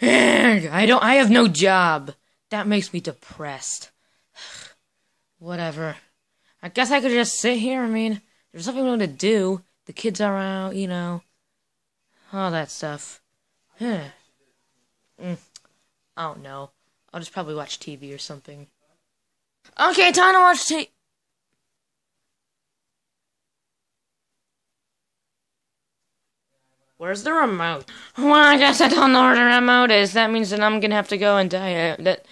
I have no job. That makes me depressed. Whatever. I guess I could just sit here. I mean, there's nothing really to do. The kids are out, you know. All that stuff. I don't know. I'll just probably watch TV or something. Okay, time to watch TV. Where's the remote? Well, I guess I don't know where the remote is. That means that I'm gonna have to go and die. But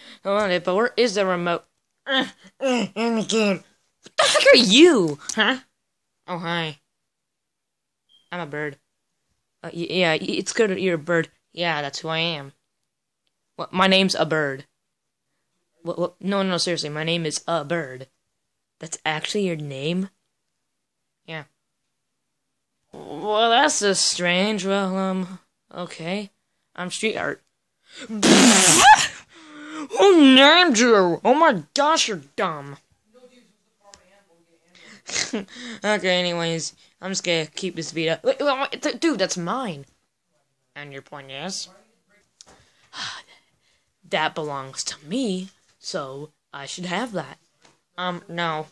where is the remote? I'm good. What the heck are you? Huh? Oh, hi. I'm a bird. Yeah, it's good that you're a bird. Yeah, that's who I am. What? My name's a bird. What? No, seriously. My name is a bird. That's actually your name? Yeah. Well, that's just strange. Well, okay. I'm street art. Who named you? Oh my gosh, you're dumb. Okay, anyways, I'm just gonna keep this video. Wait, dude, that's mine. And your point is? That belongs to me, so I should have that. No.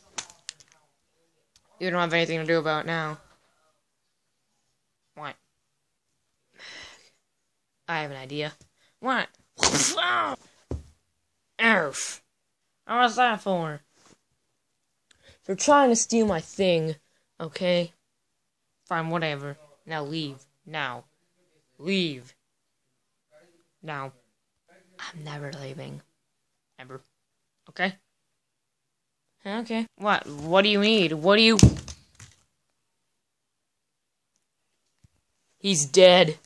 You don't have anything to do about it now. What? I have an idea. What? Arf. What was that for? They're trying to steal my thing, okay? Fine, whatever. Now leave. Now. Leave. Now. I'm never leaving. Ever. Okay? Okay. What? What do you need? What do you... He's dead.